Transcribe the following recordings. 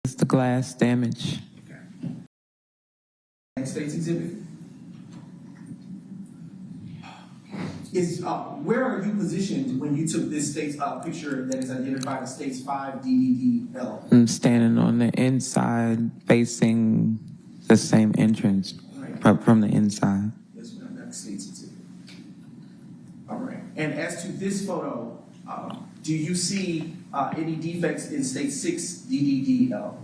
It's the glass damage. Okay. Next state's exhibit. Where are you positioned when you took this state's picture that is identified as states 5 DDDL? I'm standing on the inside facing the same entrance, but from the inside. Yes, ma'am. Next state's exhibit. All right. And as to this photo, do you see any defects in state 6 DDDL?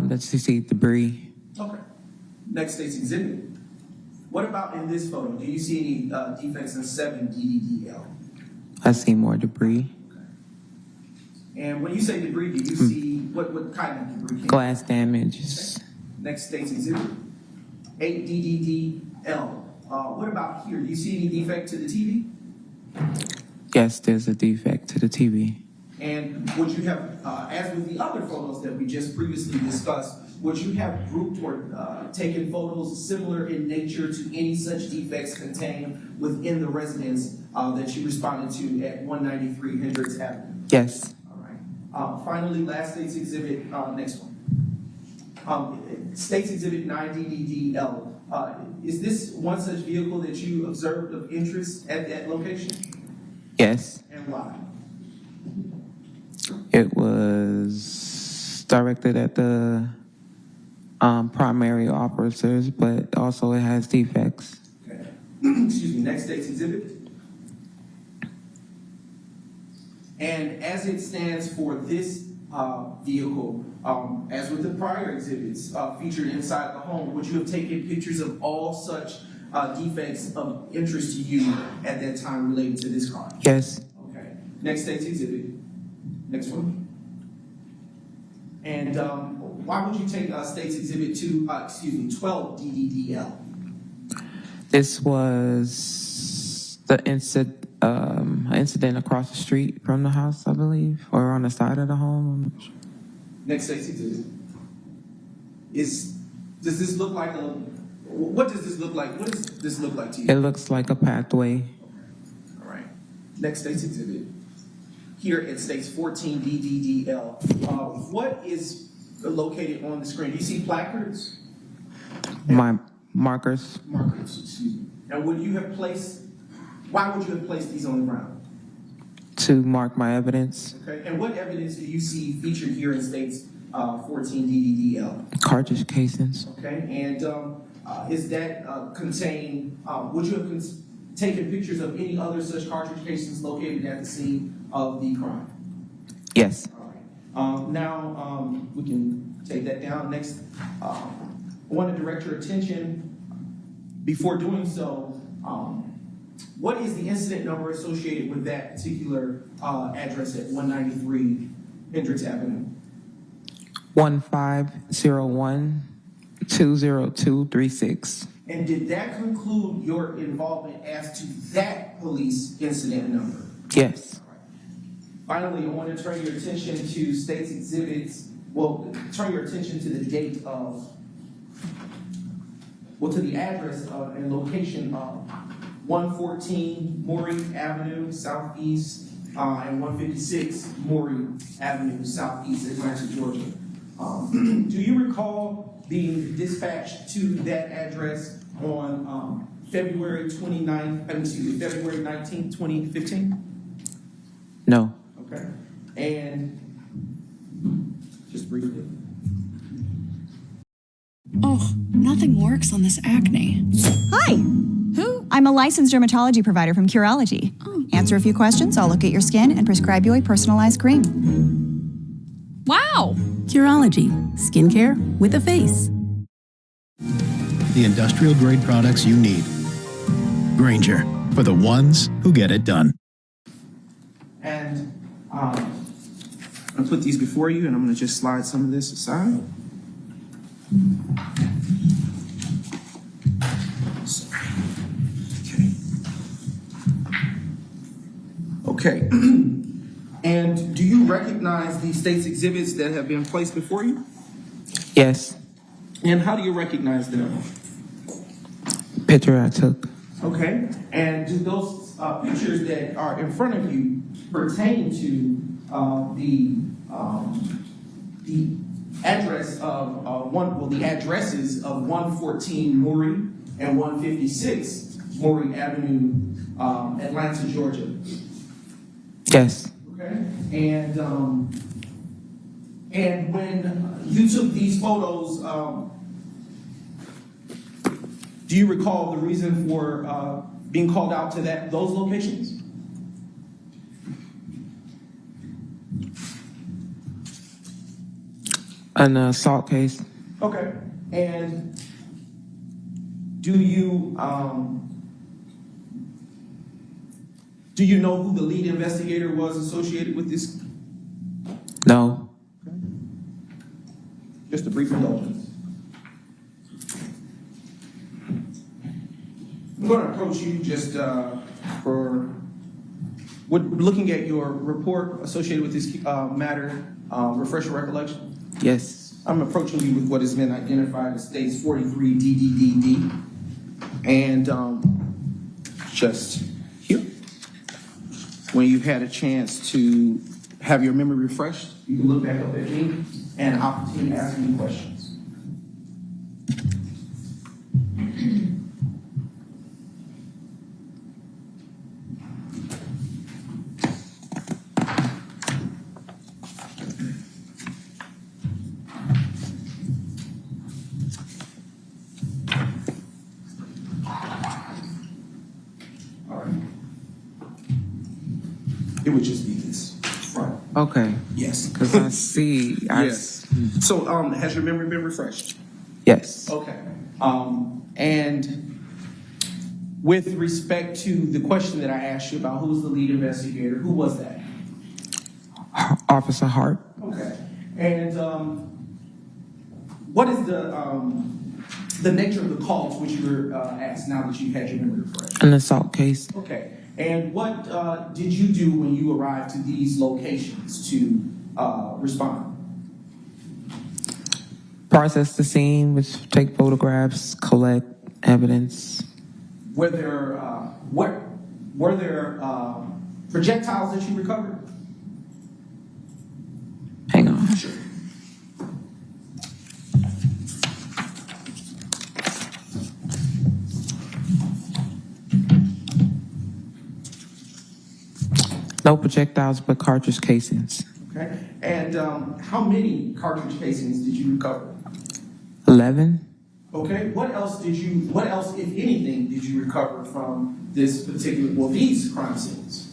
Let's see debris. Okay. Next state's exhibit. What about in this photo? Do you see any defects in 7 DDDL? I see more debris. Okay. And when you say debris, do you see what kind of debris? Glass damage. Okay. Next state's exhibit. 8 DDDL. What about here? Do you see any defect to the TV? Yes, there's a defect to the TV. And would you have, as with the other photos that we just previously discussed, would you have grouped or taken photos similar in nature to any such defects contained within the residence that you responded to at 193 Hendricks Avenue? Yes. All right. Finally, last state's exhibit, next one. State's exhibit 9DDDL. Is this one such vehicle that you observed of interest at that location? Yes. And why? It was directed at the primary officers, but also it has defects. Okay. Excuse me. Next state's exhibit. And as it stands for this vehicle, as with the prior exhibits featured inside the home, would you have taken pictures of all such defects of interest to you at that time related to this car? Yes. Okay. Next state's exhibit. Next one. And why would you take state's exhibit 12 DDDL? This was the incident across the street from the house, I believe, or on the side of the home. I'm not sure. Next state's exhibit. Does this look like what does this look like? What does this look like to you? It looks like a pathway. All right. Next state's exhibit. Here it states 14 DDDL. What is located on the screen? Do you see placards? My markers. Markers, excuse me. And why would you have placed these on the ground? To mark my evidence. Okay. And what evidence do you see featured here in states 14 DDDL? Cartridge casings. Okay. And is that contain? Would you have taken pictures of any other such cartridge casings located at the scene of the crime? Yes. All right. Now we can take that down. Next, I want to direct your attention. Before doing so, what is the incident number associated with that particular address at 193 Hendricks Avenue? 1501-20236. And did that conclude your involvement as to that police incident number? Yes. Finally, I want to turn your attention to state's exhibits. Well, turn your attention to the date of, to the address and location of 114 Maury Avenue Southeast and 156 Maury Avenue Southeast, Atlanta, Georgia. Do you recall being dispatched to that address on February 19th, 2015? No. Okay. And just briefly. Oh, nothing works on this acne. Hi. Who? I'm a licensed dermatology provider from Curology. Oh. Answer a few questions, I'll look at your skin and prescribe you a personalized cream. Wow. Curology, skincare with a face. The industrial grade products you need. Granger, for the ones who get it done. And I'm going to put these before you, and I'm going to just slide some of this aside. Okay. And do you recognize the state's exhibits that have been placed before you? Yes. And how do you recognize them? Picture I took. Okay. And do those pictures that are in front of you, pertain to the address of the addresses of 114 Maury and 156 Maury Avenue, Atlanta, Georgia. Yes. Okay. And when you took these photos, do you recall the reason for being called out to those locations? An assault case. Okay. And do you know who the lead investigator was associated with this? No. Just a brief indulgence. I'm going to approach you just looking at your report associated with this matter. Refresh your recollection. Yes. I'm approaching you with what has been identified as States 43 DDDD. And just here, when you've had a chance to have your memory refreshed, you can look back up at me and I'll continue asking you questions. It would just be this front. Okay. Yes. Because I see. Yes. So, has your memory been refreshed? Yes. Okay. And with respect to the question that I asked you about who was the lead investigator, who was that? Officer Hart. Okay. And what is the nature of the call to which you were asked now that you've had your memory refreshed? An assault case. Okay. And what did you do when you arrived to these locations to respond? Process the scene, which take photographs, collect evidence. Were there projectiles that you recovered? Hang on. Sure. No projectiles, but cartridge casings. Okay. And how many cartridge casings did you recover? 11. Okay. What else, if anything, did you recover from these crime scenes?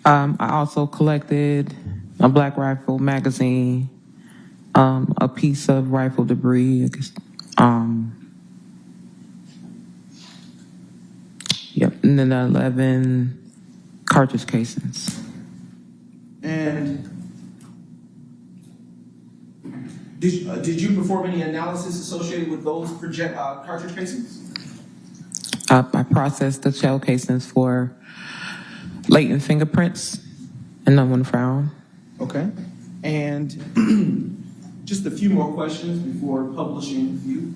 I also collected a black rifle magazine, a piece of rifle debris, and then 11 cartridge casings. And did you perform any analysis associated with those cartridge casings? I processed the shell casings for latent fingerprints, and no one found. Okay. And just a few more questions before publishing you.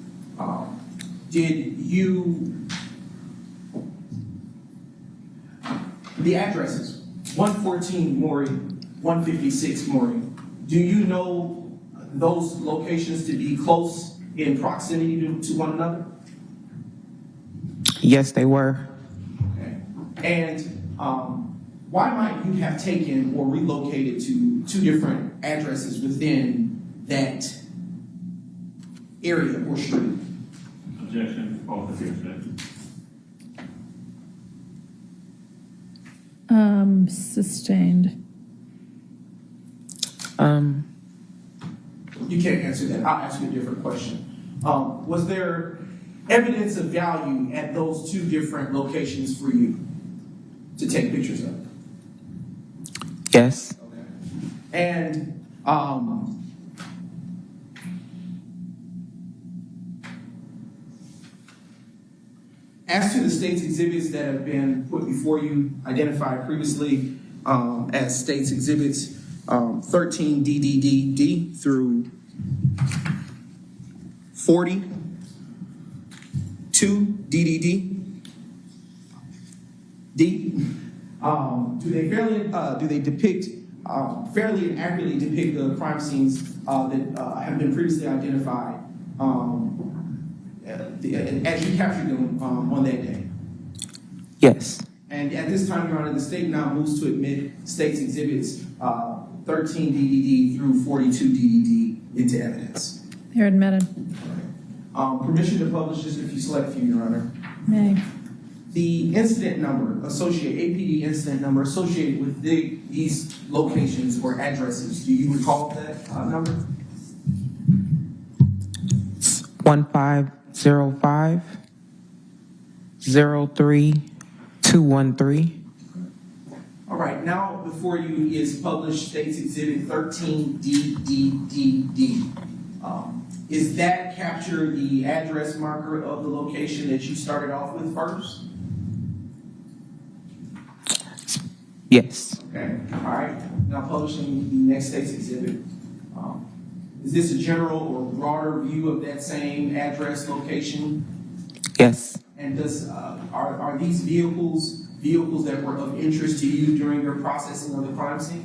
The addresses, 114 Maury, 156 Maury, do you know those locations to be close in proximity to one another? Yes, they were. Okay. And why might you have taken or relocated to two different addresses within that area or street? Objection. Officer objection. Sustained. You can't answer that. I'll ask you a different question. Was there evidence of value at those two different locations for you to take pictures of? Yes. Okay. And As to the state's exhibits that have been put before you, identified previously as state's exhibits 13 DDD through 42 DDD D, do they depict fairly and accurately depict the crime scenes that have been previously identified as you captured them on that day? Yes. And at this time, Your Honor, the state now moves to admit state's exhibits 13 DDD through 42 DDD into evidence. They're admitted. Permission to publish just a few select few, Your Honor. May. The incident number APD incident number associated with these locations or addresses, do you recall that number? 1505 03213. All right, now before you is published State's Exhibit 13 DDDD. Is that capture the address marker of the location that you started off with first? Yes. Okay, all right. Now publishing the next State's Exhibit. Is this a general or broader view of that same address location? Yes. And are these vehicles that were of interest to you during your processing of the crime scene?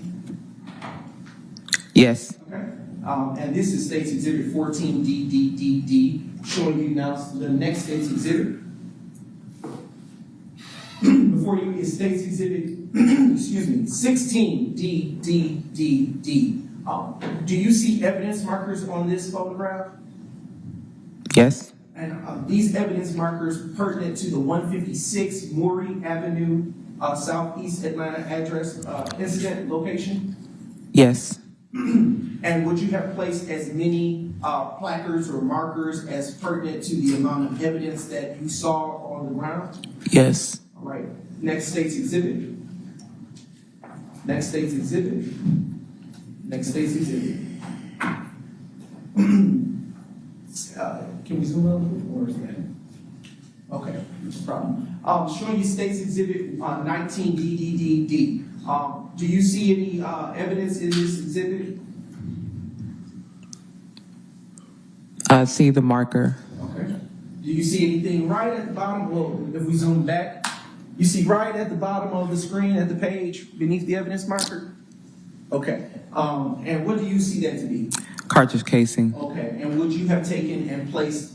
Yes. Okay. And this is State's Exhibit 14 DDDD, showing you now the next State's Exhibit. Before you is State's Exhibit, 16 DDDD. Do you see evidence markers on this photograph? Yes. And these evidence markers pertinent to the 156 Maury Avenue, Southeast Atlanta address incident location? Yes. And would you have placed as many placards or markers as pertinent to the amount of evidence that you saw on the ground? Yes. All right. Next State's Exhibit. Next State's Exhibit. Next State's Exhibit. Can we zoom out a little bit, or is that? Okay, no problem. Showing you State's Exhibit 19 DDDD. Do you see any evidence in this exhibit? I see the marker. Okay. Do you see anything right at the bottom? Well, if we zoom back, you see right at the bottom of the screen, at the page, beneath the evidence marker? Okay. And what do you see that to be? Cartridge casing. Okay. And would you have taken and placed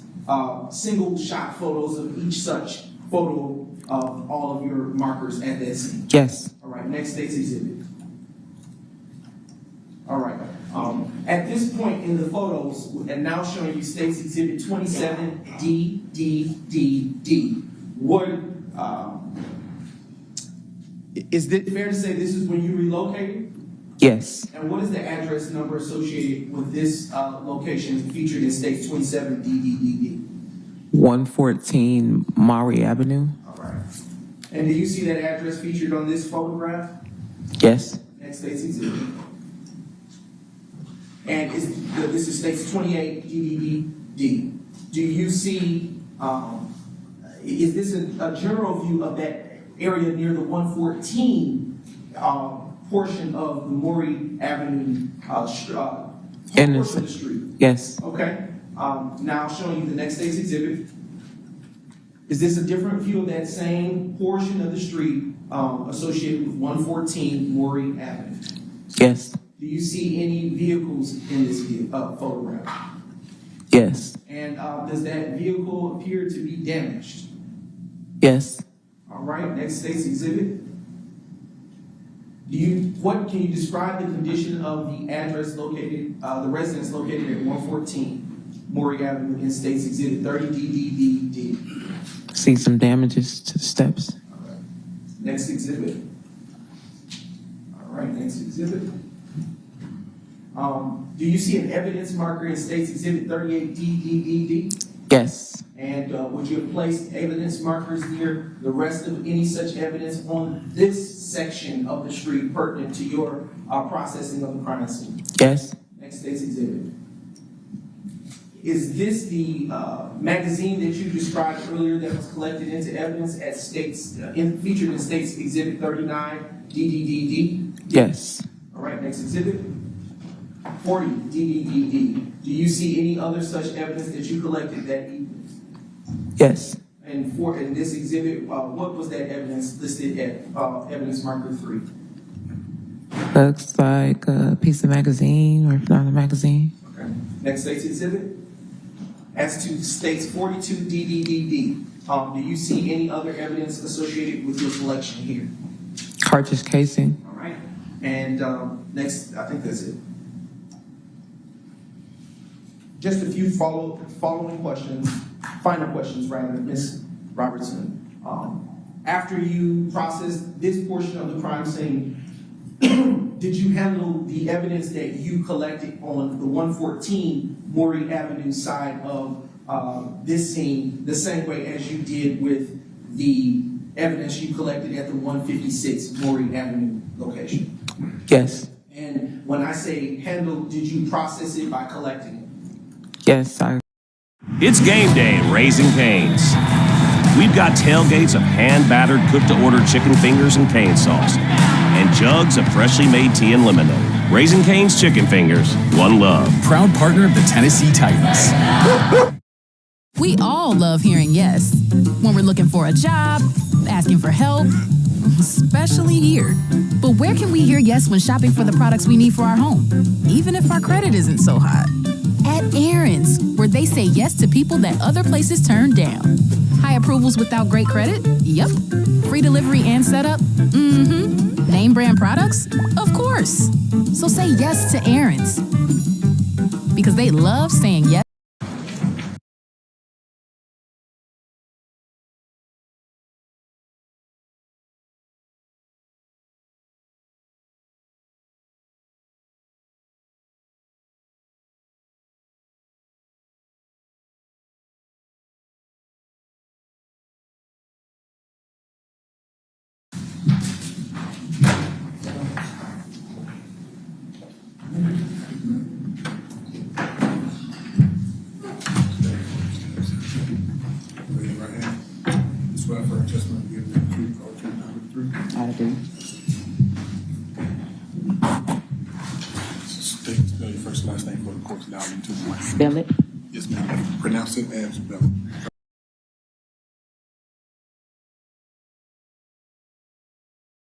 single shot photos of each such photo of all of your markers at that scene? Yes. All right. Next State's Exhibit. All right. At this point in the photos, and now showing you State's Exhibit 27 DDDD, what is it fair to say this is when you relocated? Yes. And what is the address number associated with this location featured in State's 27 DDDD? 114 Maury Avenue. All right. And do you see that address featured on this photograph? Yes. Next State's Exhibit. And this is State's 28 DDDD. Do you see, is this a general view of that area near the 114 portion of the Maury Avenue portion of the street? Yes. Okay. Now showing you the next State's Exhibit. Is this a different view of that same portion of the street associated with 114 Maury Avenue? Yes. Do you see any vehicles in this photograph? Yes. And does that vehicle appear to be damaged? Yes. All right, next State's Exhibit. What can you describe the condition of the address located, the residence located at 114 Maury Avenue in State's Exhibit 30 DDDD? See some damages to the steps. All right. Next exhibit. All right, next exhibit. Do you see an evidence marker in State's Exhibit 38 DDDD? Yes. And would you have placed evidence markers near the rest of any such evidence on this section of the street pertinent to your processing of the crime scene? Yes. Next State's Exhibit. is this the magazine that you described earlier that was collected into evidence at States, featured in States Exhibit 39, DDDD? Yes. All right, next exhibit. 40, DDDD. Do you see any other such evidence that you collected that evening? Yes. And in this exhibit, what was that evidence listed at evidence marker 3? Looks like a piece of magazine, or if not a magazine. Okay. Next state's exhibit. As to states 42 DDDD, do you see any other evidence associated with your collection here? Cartridge casing. All right. And next, I think that's it. Just a few following questions, final questions rather, Ms. Robertson. After you processed this portion of the crime scene, did you handle the evidence that you collected on the 114 Maury Avenue side of this scene the same way as you did with the evidence you collected at the 156 Maury Avenue location? Yes. And when I say handle, did you process it by collecting it? Yes, It's game day at Raising Cane's. We've got tailgates of hand-battered, cooked-to-order chicken fingers and cane sauce, and jugs of freshly made tea and lemonade. Raising Cane's Chicken Fingers, one love. Proud partner of the Tennessee Titans. We all love hearing yes when we're looking for a job, asking for help, especially here. But where can we hear yes when shopping for the products we need for our home, even if our credit isn't so hot? At Aaron's, where they say yes to people that other places turn down. High approvals without great credit? Yep. Free delivery and setup? Mm-hmm. Name brand products? Of course. So say yes to Aaron's, because they love saying yes. I do. Spell your first and last name for the court's now into the mic. Spell it. Yes, ma'am. Pronounce it and spell it.